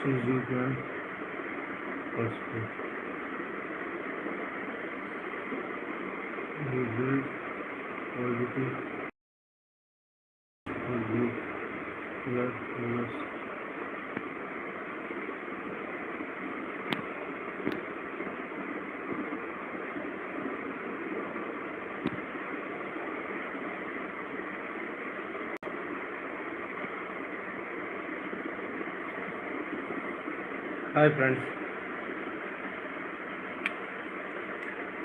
चीज़ों का passport positive और blue colour colours. Hi friends,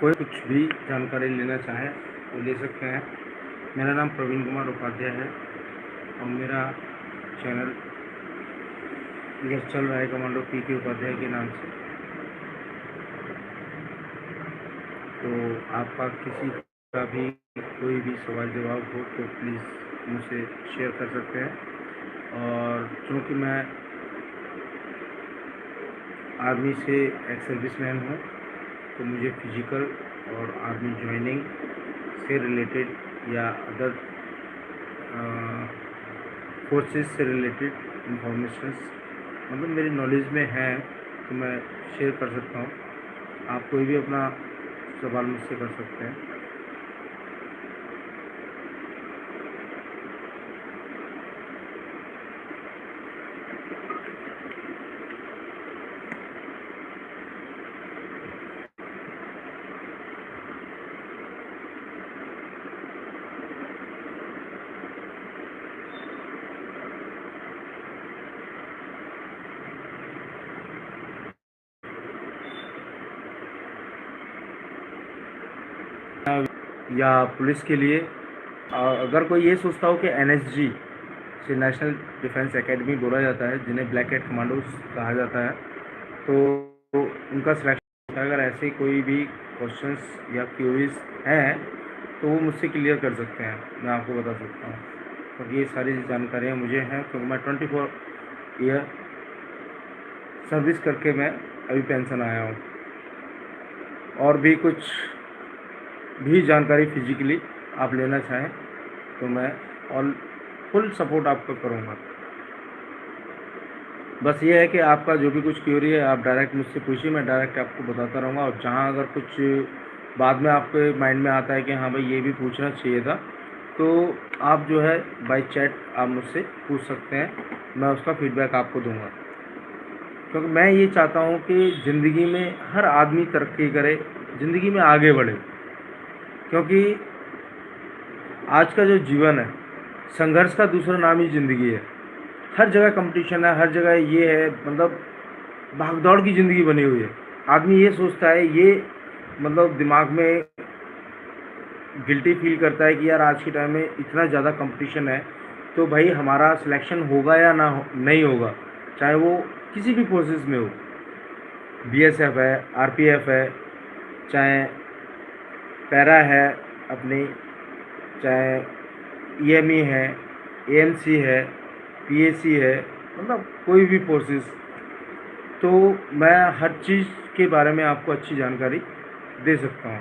कोई कुछ भी जानकारी लेना चाहे तो ले सकते हैं। मेरा नाम प्रवीण कुमार उपाध्याय है और मेरा चैनल यह चल रहा है कमांडो पीके उपाध्याय के नाम से। तो आपका किसी का भी कोई भी सवाल जवाब हो तो प्लीज़ मुझसे शेयर कर सकते हैं। और चूँकि मैं आर्मी से एक्स सर्विसमैन हूँ तो मुझे फिजिकल और आर्मी ज्वाइनिंग से रिलेटेड या अदर फोर्सेस से रिलेटेड इंफॉर्मेशंस मतलब मेरी नॉलेज में है तो मैं शेयर कर सकता हूँ। आप कोई भी अपना सवाल मुझसे कर सकते हैं। या पुलिस के लिए अगर कोई ये सोचता हो कि एनएसजी से नेशनल डिफेंस एकेडमी बोला जाता है, जिन्हें ब्लैक हैट कमांडोज कहा जाता है, तो उनका सिलेक्शन अगर ऐसे कोई भी क्वेश्चंस या क्यूरीज हैं तो वो मुझसे क्लियर कर सकते हैं। मैं आपको बता सकता हूँ क्योंकि ये सारी जानकारियाँ मुझे हैं क्योंकि मैं 24 ईयर सर्विस करके मैं अभी पेंशन आया हूँ। और भी कुछ भी जानकारी फिजिकली आप लेना चाहें तो मैं ऑल फुल सपोर्ट आपको करूँगा। बस ये है कि आपका जो भी कुछ क्यूरी है आप डायरेक्ट मुझसे पूछिए, मैं डायरेक्ट आपको बताता रहूँगा। और जहाँ अगर कुछ बाद में आपके माइंड में आता है कि हाँ भाई ये भी पूछना चाहिए था, तो आप जो है बाय चैट आप मुझसे पूछ सकते हैं, मैं उसका फीडबैक आपको दूंगा। क्योंकि मैं ये चाहता हूँ कि ज़िंदगी में हर आदमी तरक्की करे, ज़िंदगी में आगे बढ़े। क्योंकि आज का जो जीवन है, संघर्ष का दूसरा नाम ही ज़िंदगी है। हर जगह कंपटीशन है, हर जगह ये है, मतलब भागदौड़ की ज़िंदगी बनी हुई है। आदमी ये सोचता है, ये मतलब दिमाग में गिल्टी फील करता है कि यार आज के टाइम में इतना ज़्यादा कंपटीशन है तो भाई हमारा सिलेक्शन होगा या ना नहीं होगा, चाहे वो किसी भी फोर्सेस में हो। बीएसएफ है, आरपीएफ है, चाहे पैरा है अपनी, चाहे ईएमई है, एएनसी है, पीएसी है, मतलब कोई भी फोर्सेस। तो मैं हर चीज़ के बारे में आपको अच्छी जानकारी दे सकता हूँ।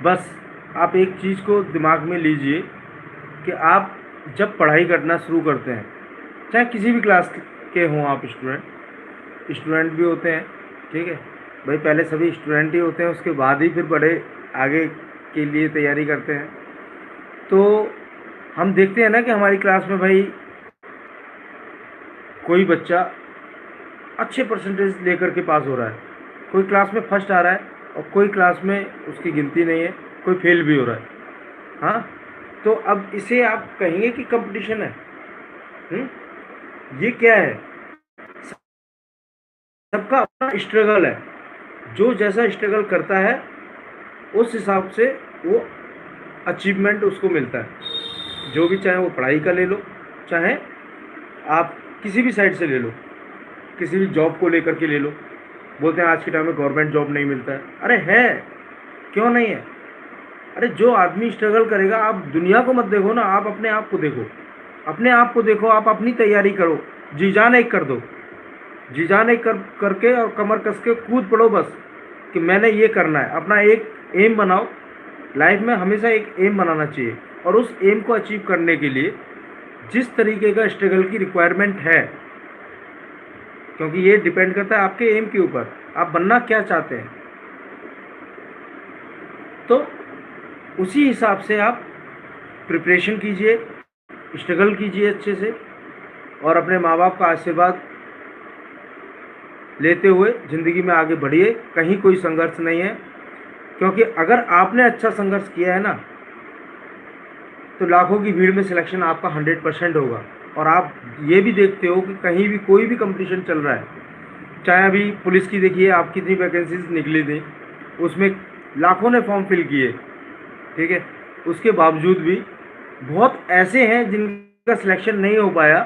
बस आप एक चीज़ को दिमाग में लीजिए कि आप जब पढ़ाई करना शुरू करते हैं, चाहे किसी भी क्लास के हों आप, स्टूडेंट भी होते हैं, ठीक है भाई, पहले सभी स्टूडेंट ही होते हैं, उसके बाद ही फिर बड़े आगे के लिए तैयारी करते हैं। तो हम देखते हैं ना कि हमारी क्लास में भाई कोई बच्चा अच्छे परसेंटेज लेकर के पास हो रहा है, कोई क्लास में फर्स्ट आ रहा है और कोई क्लास में उसकी गिनती नहीं है, कोई फेल भी हो रहा है। हाँ, तो अब इसे आप कहेंगे कि कंपटीशन है? ये क्या है? सबका अपना स्ट्रगल है, जो जैसा स्ट्रगल करता है उस हिसाब से वो अचीवमेंट उसको मिलता है। जो भी, चाहे वो पढ़ाई का ले लो, चाहे आप किसी भी साइड से ले लो, किसी भी जॉब को लेकर के ले लो। बोलते हैं आज के टाइम में गवर्नमेंट जॉब नहीं मिलता है, अरे है, क्यों नहीं है? अरे जो आदमी स्ट्रगल करेगा, आप दुनिया को मत देखो ना, आप अपने आप को देखो, अपने आप को देखो, आप अपनी तैयारी करो, जी जान एक कर दो, जी जान एक करके और कमर कस के कूद पड़ो बस कि मैंने ये करना है। अपना एक एम बनाओ, लाइफ में हमेशा एक एम बनाना चाहिए और उस एम को अचीव करने के लिए जिस तरीके का स्ट्रगल की रिक्वायरमेंट है क्योंकि ये डिपेंड करता है आपके एम के ऊपर, आप बनना क्या चाहते हैं। तो उसी हिसाब से आप प्रिपरेशन कीजिए, स्ट्रगल कीजिए अच्छे से, और अपने माँ बाप का आशीर्वाद लेते हुए ज़िंदगी में आगे बढ़िए। कहीं कोई संघर्ष नहीं है, क्योंकि अगर आपने अच्छा संघर्ष किया है ना, तो लाखों की भीड़ में सिलेक्शन आपका 100% होगा। और आप ये भी देखते हो कि कहीं भी कोई भी कंपटीशन चल रहा है, चाहे अभी पुलिस की देखिए आप कितनी वैकेंसीज निकली थी, उसमें लाखों ने फॉर्म फिल किए, ठीक है, उसके बावजूद भी बहुत ऐसे हैं जिनका सिलेक्शन नहीं हो पाया,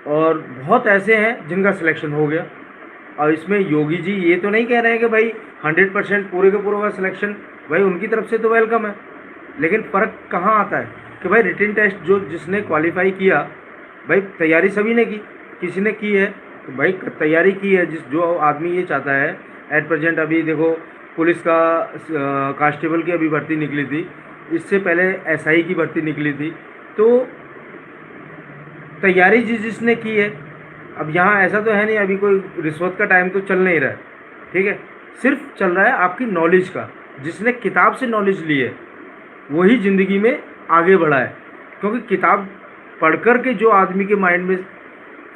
और बहुत ऐसे हैं जिनका सिलेक्शन हो गया। और इसमें योगी जी ये तो नहीं कह रहे हैं कि भाई 100% पूरे के पूरे का सिलेक्शन, भाई उनकी तरफ से तो वेलकम है, लेकिन फ़र्क कहाँ आता है कि भाई रिटन टेस्ट जो जिसने क्वालिफाई किया, भाई तैयारी सभी ने की, किसी ने की है तो भाई तैयारी की है। जो आदमी ये चाहता है, एट प्रेजेंट अभी देखो पुलिस का कांस्टेबल की अभी भर्ती निकली थी, इससे पहले एसआई की भर्ती निकली थी, तो तैयारी जिसने की है। अब यहाँ ऐसा तो है नहीं अभी कोई रिश्वत का टाइम तो चल नहीं रहा है, ठीक है, सिर्फ चल रहा है आपकी नॉलेज का। जिसने किताब से नॉलेज ली है वही ज़िंदगी में आगे बढ़ा है, क्योंकि किताब पढ़कर के जो आदमी के माइंड में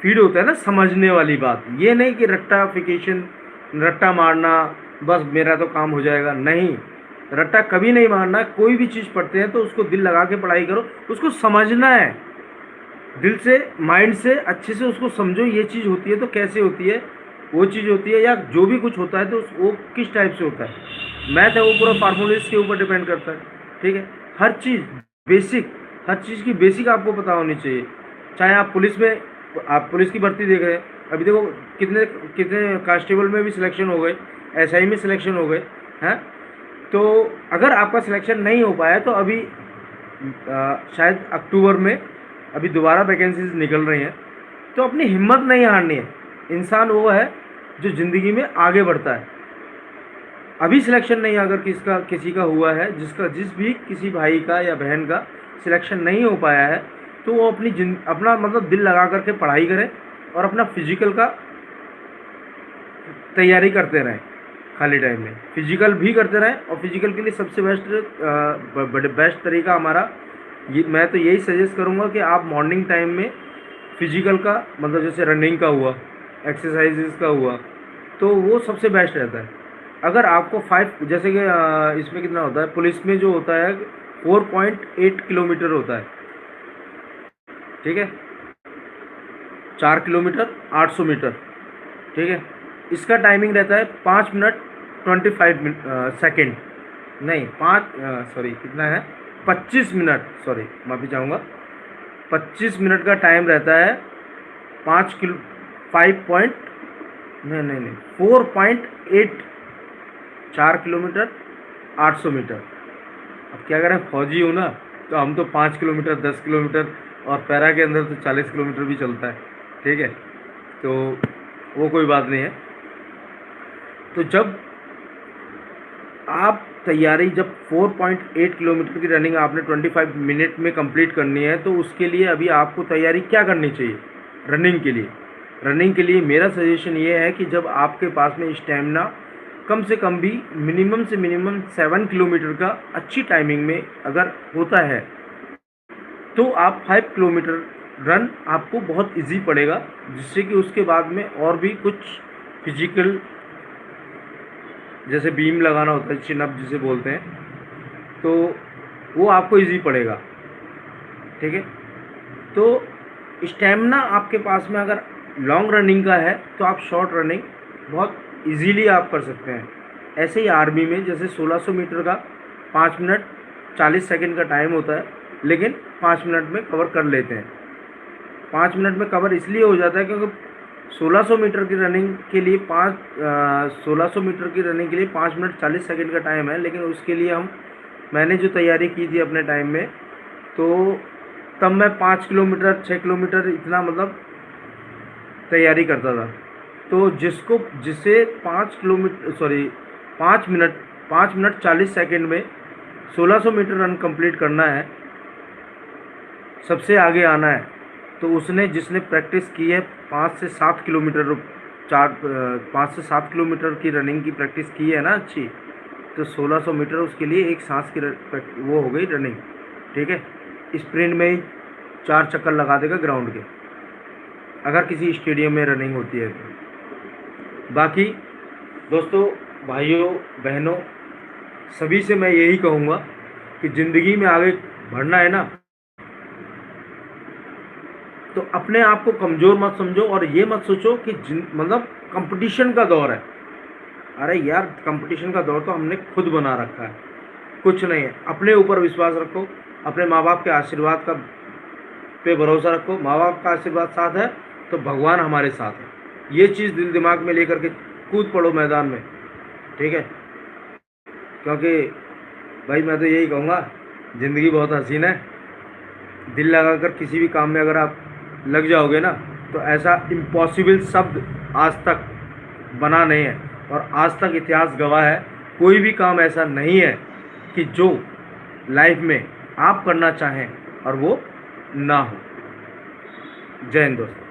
फीड होता है ना, समझने वाली बात, ये नहीं कि रट्टाफिकेशन, रट्टा मारना बस मेरा तो काम हो जाएगा, नहीं, रट्टा कभी नहीं मारना। कोई भी चीज़ पढ़ते हैं तो उसको दिल लगा के पढ़ाई करो, उसको समझना है दिल से, माइंड से अच्छे से उसको समझो। ये चीज़ होती है तो कैसे होती है, वो चीज़ होती है, या जो भी कुछ होता है तो वो किस टाइप से होता है। मैथ है वो पूरा फार्मूलेस के ऊपर डिपेंड करता है, ठीक है। हर चीज़ बेसिक, हर चीज़ की बेसिक आपको पता होनी चाहिए। चाहे आप पुलिस में, आप पुलिस की भर्ती देख रहे हैं, अभी देखो कितने कितने कांस्टेबल में भी सिलेक्शन हो गए, एसआई में सिलेक्शन हो गए हैं। तो अगर आपका सिलेक्शन नहीं हो पाया तो अभी शायद अक्टूबर में अभी दोबारा वैकेंसीज निकल रही हैं, तो अपनी हिम्मत नहीं हारनी है। इंसान वो है जो ज़िंदगी में आगे बढ़ता है। अभी सिलेक्शन नहीं अगर किसी का हुआ है, किसी भाई का या बहन का सिलेक्शन नहीं हो पाया है, तो वो अपना मतलब दिल लगा करके पढ़ाई करें और अपना फिजिकल का तैयारी करते रहें। खाली टाइम में फिजिकल भी करते रहें, और फिजिकल के लिए सबसे बेस्ट तरीका हमारा मैं तो यही सजेस्ट करूँगा कि आप मॉर्निंग टाइम में फिजिकल का मतलब जैसे रनिंग का हुआ, एक्सरसाइजेस का हुआ, तो वो सबसे बेस्ट रहता है। अगर आपको 5 जैसे कि इसमें कितना होता है, पुलिस में जो होता है 4.8 किलोमीटर होता है, ठीक है, 4 किलोमीटर 800 मीटर, ठीक है। इसका टाइमिंग रहता है 5 मिनट 25 सेकेंड, नहीं 25 मिनट, सॉरी माफ़ी चाहूँगा, 25 मिनट का टाइम रहता है। 4.8, 4 किलोमीटर 800 मीटर। अब क्या करें, फौजी हूँ ना, तो हम तो 5 किलोमीटर 10 किलोमीटर, और पैरा के अंदर तो 40 किलोमीटर भी चलता है, ठीक है, तो वो कोई बात नहीं है। तो जब आप तैयारी, जब 4.8 किलोमीटर की रनिंग आपने 25 मिनट में कंप्लीट करनी है, तो उसके लिए अभी आपको तैयारी क्या करनी चाहिए रनिंग के लिए मेरा सजेशन ये है कि जब आपके पास में स्टेमिना कम से कम भी मिनिमम से मिनिमम 7 किलोमीटर का अच्छी टाइमिंग में अगर होता है, तो आप 5 किलोमीटर रन आपको बहुत इजी पड़ेगा, जिससे कि उसके बाद में और भी कुछ फिजिकल, जैसे बीम लगाना होता है, चिन अप जिसे बोलते हैं, तो वो आपको इजी पड़ेगा, ठीक है। तो स्टेमिना आपके पास में अगर लॉन्ग रनिंग का है तो आप शॉर्ट रनिंग बहुत इजीली आप कर सकते हैं। ऐसे ही आर्मी में जैसे 1600 मीटर का 5 मिनट 40 सेकंड का टाइम होता है, लेकिन 5 मिनट में कवर कर लेते हैं। 5 मिनट में कवर इसलिए हो जाता है क्योंकि 1600 मीटर की रनिंग के लिए 1600 मीटर की रनिंग के लिए 5 मिनट 40 सेकंड का टाइम है, लेकिन उसके लिए मैंने जो तैयारी की थी अपने टाइम में, तो तब मैं 5 किलोमीटर 6 किलोमीटर इतना मतलब तैयारी करता था। तो जिसे 5 मिनट 40 सेकंड में 1600 मीटर रन कंप्लीट करना है, सबसे आगे आना है, तो उसने जिसने प्रैक्टिस की है 5 से 7 किलोमीटर 5 से 7 किलोमीटर की रनिंग की प्रैक्टिस की है ना अच्छी, तो 1600 मीटर उसके लिए एक सांस की वो हो गई रनिंग, ठीक है। स्प्रिंट में ही 4 चक्कर लगा देगा ग्राउंड के, अगर किसी स्टेडियम में रनिंग होती है तो। बाकी दोस्तों, भाइयों बहनों, सभी से मैं यही कहूँगा कि ज़िंदगी में आगे बढ़ना है ना, तो अपने आप को कमज़ोर मत समझो और ये मत सोचो कि मतलब कंपटीशन का दौर है। अरे यार, कंपटीशन का दौर तो हमने खुद बना रखा है, कुछ नहीं है। अपने ऊपर विश्वास रखो, अपने माँ बाप के आशीर्वाद का पे भरोसा रखो। माँ बाप का आशीर्वाद साथ है तो भगवान हमारे साथ है। ये चीज़ दिल दिमाग में लेकर के कूद पड़ो मैदान में, ठीक है। क्योंकि भाई मैं तो यही कहूँगा, ज़िंदगी बहुत हसीन है। दिल लगाकर किसी भी काम में अगर आप लग जाओगे ना, तो ऐसा इम्पॉसिबल शब्द आज तक बना नहीं है। और आज तक इतिहास गवाह है, कोई भी काम ऐसा नहीं है कि जो लाइफ में आप करना चाहें और वो ना हो। जय हिंद दोस्तों।